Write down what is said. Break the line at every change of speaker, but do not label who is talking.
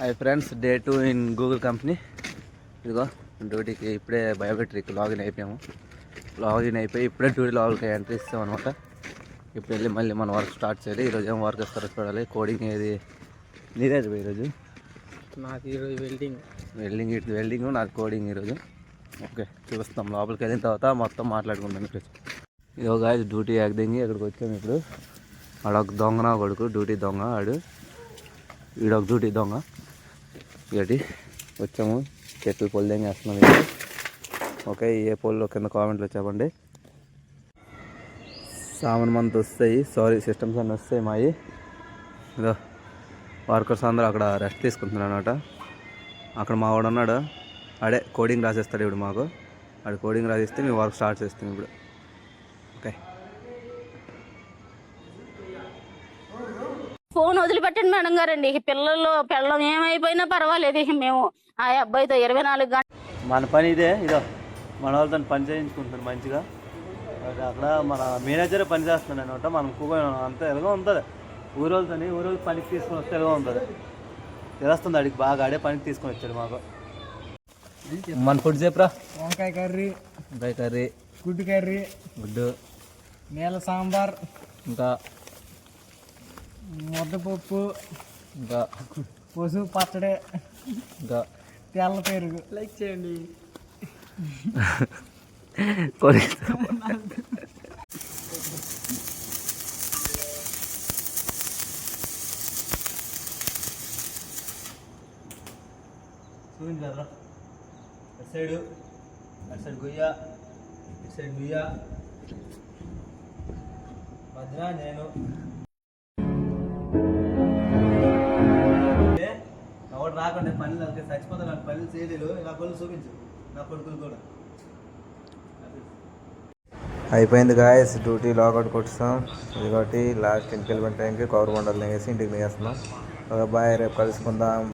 Hi friends, day 2 in Google company. ఇదిగో డ్యూటీకి ఇప్పుడే బయోమెట్రిక్ లాగిన్ అయిపోయి ఇప్పుడే డ్యూటీ లాగిన్కి ఎంట్రీ ఇస్తాం అనమాట. ఇప్పుడు వెళ్ళి మళ్ళీ మన వర్క్ స్టార్ట్ చేయాలి. ఈరోజు ఏం వర్క్ ఇస్తారో చూడాలి. కోడింగ్ ఏది నీరేది ఈరోజు?
నాకు ఈరోజు
వెల్డింగ్ నాకు కోడింగ్ ఈరోజు. ఓకే, చూస్తాం. లోపలికి వెళ్ళిన తర్వాత మొత్తం మాట్లాడుకుందాం. ఇదిగో గాయస్ డ్యూటీ ఎక్కడింగి ఇక్కడికి వచ్చాము. ఇప్పుడు ఆడొక దొంగ నా కొడుకు, డ్యూటీ దొంగ ఆడు. ఈడొక డ్యూటీ దొంగ. ఇటు వచ్చాము, చెట్లు పొల్లింగ్ వేస్తున్నాం. ఇది ఓకే, ఏ పోల్లో కింద కామెంట్లో చెప్పండి. సామాన్ మంత్ వస్తాయి, సిస్టమ్స్ అన్నీ వస్తాయి మావి. ఇదో వర్కర్స్ అందరూ అక్కడ రెస్ట్ తీసుకుంటున్నారు అనమాట. అక్కడ మా వాడు ఉన్నాడు, ఆడే కోడింగ్ రాసేస్తాడు ఇప్పుడు మాకు. ఆడు కోడింగ్ రాసిస్తే మేము వర్క్ స్టార్ట్ చేస్తాం ఇప్పుడు. ఓకే,
ఫోన్ వదిలిపెట్టండి మేడం గారండి. పిల్లలు ఏమైపోయినా పర్వాలేదు, మేము ఆ అబ్బాయితో 24 గంటలు
మన పని ఇదే. ఇదో మన వాళ్ళతో పని చేయించుకుంటున్నాను మంచిగా. అక్కడ మన మేనేజర్ పని చేస్తున్నాడు అనమాట. మనం అంతా ఎలాగో ఉంటుంది. ఊరోళ్ళ పనికి తీసుకొని వస్తే ఎలాగో ఉంటుంది. తెలుస్తుంది అడిగి బాగా. ఆడే పనికి తీసుకొని వచ్చాడు మాకు. మన ఫుడ్ చెప్పరా?
వంకాయ కర్రీ,
గుడ్డు కర్రీ,
నేల సాంబార్,
ఇంకా
ముద్దపప్పు,
ఇంకా
పసుపు పచ్చడి,
ఇంకా
తెల్ల పెరుగు. లైక్ చేయండి.
చూపించారా? అటు సైడ్ గుయ్య, ఇటు సైడ్ గుయ్య, మధ్యన నేను. ఎవరు రాకుండా పనులు అంటే చచ్చిపోతాను. పనులు చేయలేదు. ఇలా పనులు చూపించు నా కొడుకులు కూడా. అయిపోయింది గాయస్, డ్యూటీ లాగౌట్ కొట్టాం. ఇది కాబట్టి లాస్ట్ ఇంటికి వెళ్ళిపోయిన టైంకి కవర్ బండలు వేసి ఇంటికి వేస్తున్నాం. బాయ్, రేపు కలుసుకుందాం.